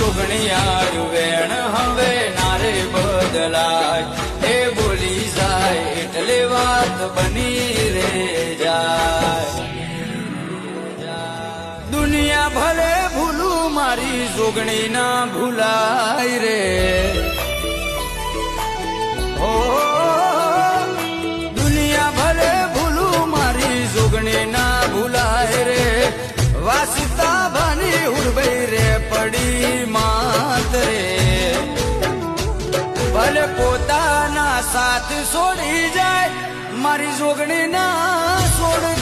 જોગણી આયુ વેણ હવે નારે બદલાય એ બોલી જાય એટલે વાત બની રે જાય દુનિયા ભલે ભૂલું મારી જોગણી ના ભૂલાય રે ઓ દુનિયા ભલે ભૂલું મારી જોગણી ના ભૂલાય રે વાસતા ભાની ઉડબઈ રે પડી માત રે ભલે પોતાના સાથ છોડી જાય મારી જોગણી ના છોડ